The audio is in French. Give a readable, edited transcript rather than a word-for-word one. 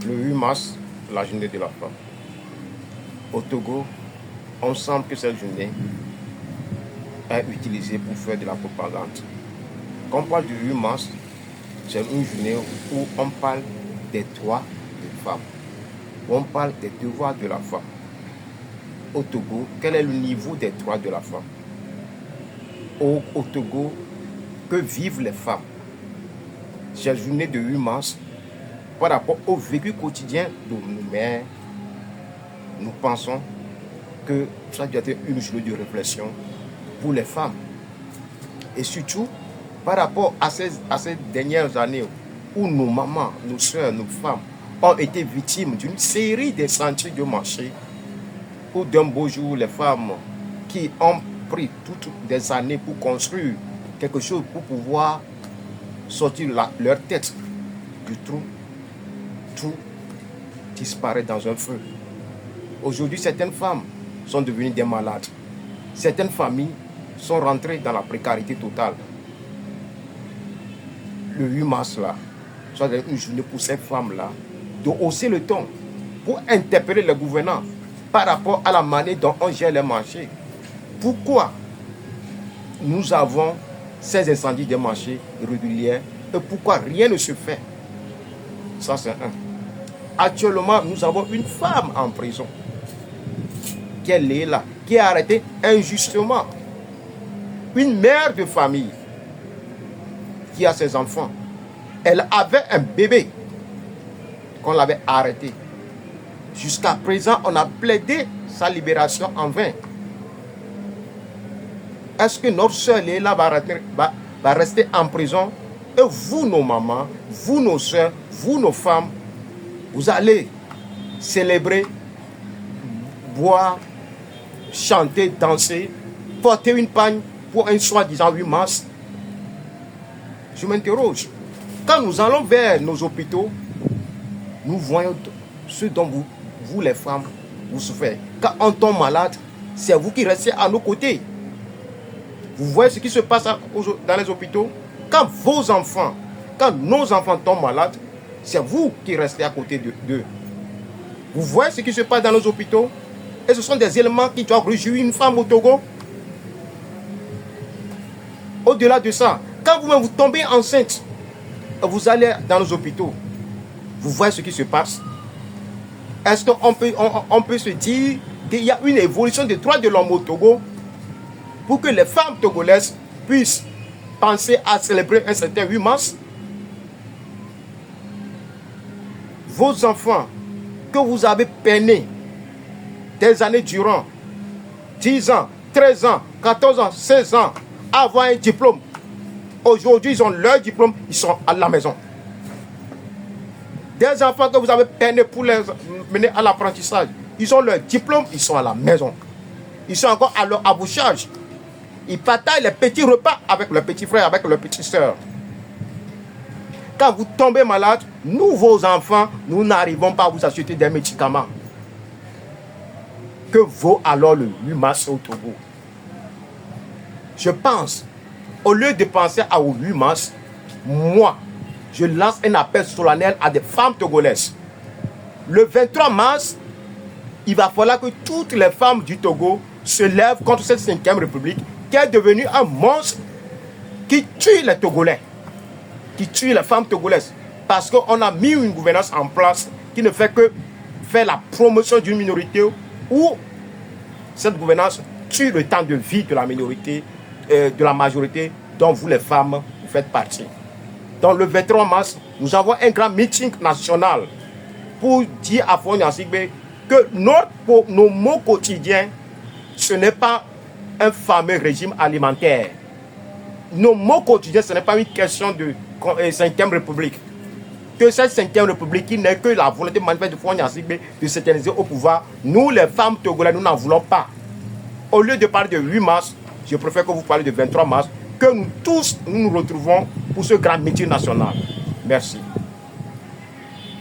Le 8 mars, la journée de la femme. Au Togo, on sent que cette journée est utilisée pour faire de la propagande. Quand on parle du 8 mars, c'est une journée où on parle des droits des femmes, où on parle des devoirs de la femme. Au Togo, quel est le niveau des droits de la femme? Au Togo, que vivent les femmes? Cette journée de 8 mars, par rapport au vécu quotidien de nos mères, nous pensons que ça doit être une journée de réflexion pour les femmes. Et surtout, par rapport à ces dernières années où nos mamans, nos soeurs, nos femmes ont été victimes d'une série de chantiers de marché, où d'un beau jour, les femmes qui ont pris toutes des années pour construire quelque chose pour pouvoir sortir leur tête du trou, tout disparaît dans un feu. Aujourd'hui, certaines femmes sont devenues des malades. Certaines familles sont rentrées dans la précarité totale. Le 8 mars, là, soit une journée pour ces femmes-là, de hausser le ton pour interpeller les gouvernants par rapport à la manière dont on gère les marchés. Pourquoi nous avons ces incendies des marchés réguliers et pourquoi rien ne se fait? Ça, c'est un. Actuellement, nous avons une femme en prison qui est là, qui est arrêtée injustement. Une mère de famille qui a ses enfants. Elle avait un bébé qu'on l'avait arrêté. Jusqu'à présent, on a plaidé sa libération en vain. Est-ce que notre soeur Léla va rester en prison? Et vous, nos mamans, vous, nos soeurs, vous, nos femmes, vous allez célébrer, boire, chanter, danser, porter une pagne pour un soi-disant 8 mars? Je m'interroge. Quand nous allons vers nos hôpitaux, nous voyons ce dont vous les femmes, vous souffrez. Quand on tombe malade, c'est vous qui restez à nos côtés. Vous voyez ce qui se passe dans les hôpitaux? Quand vos enfants, quand nos enfants tombent malades, c'est vous qui restez à côté d'eux. Vous voyez ce qui se passe dans nos hôpitaux? Et ce sont des éléments qui doivent réjouir une femme au Togo. Au-delà de ça, quand vous-même vous tombez enceinte, vous allez dans nos hôpitaux, vous voyez ce qui se passe. Est-ce qu'on peut se dire qu'il y a une évolution des droits de l'homme au Togo pour que les femmes togolaises puissent penser à célébrer un certain 8 mars? Vos enfants que vous avez peinés des années durant, 10 ans, 13 ans, 14 ans, 16 ans, avoir un diplôme. Aujourd'hui, ils ont leur diplôme, ils sont à la maison. Des enfants que vous avez peiné pour les mener à l'apprentissage, ils ont leur diplôme, ils sont à la maison. Ils sont encore à leur abouchage. Ils partagent les petits repas avec leurs petits frères, avec leurs petites sœurs. Quand vous tombez malade, nous, vos enfants, nous n'arrivons pas à vous acheter des médicaments. Que vaut alors le 8 mars au Togo? Je pense, au lieu de penser au 8 mars, moi, je lance un appel solennel à des femmes togolaises. Le 23 mars, il va falloir que toutes les femmes du Togo se lèvent contre cette 5e République qui est devenue un monstre qui tue les Togolais, qui tue les femmes togolaises. Parce qu'on a mis une gouvernance en place qui ne fait que faire la promotion d'une minorité où cette gouvernance tue le temps de vie de la minorité, de la majorité dont vous les femmes vous faites partie. Donc le 23 mars, nous avons un grand meeting national pour dire à Fonya Sigbe que nos mots quotidiens, ce n'est pas un fameux régime alimentaire. Nos mots quotidiens, ce n'est pas une question de 5e République. Que cette 5e République, qui n'est que la volonté manifeste de Fonya Sigbe de s'éterniser au pouvoir, nous les femmes togolaises, nous n'en voulons pas. Au lieu de parler de 8 mars, je préfère que vous parliez de 23 mars, que nous tous nous retrouvons pour ce grand meeting national. Merci.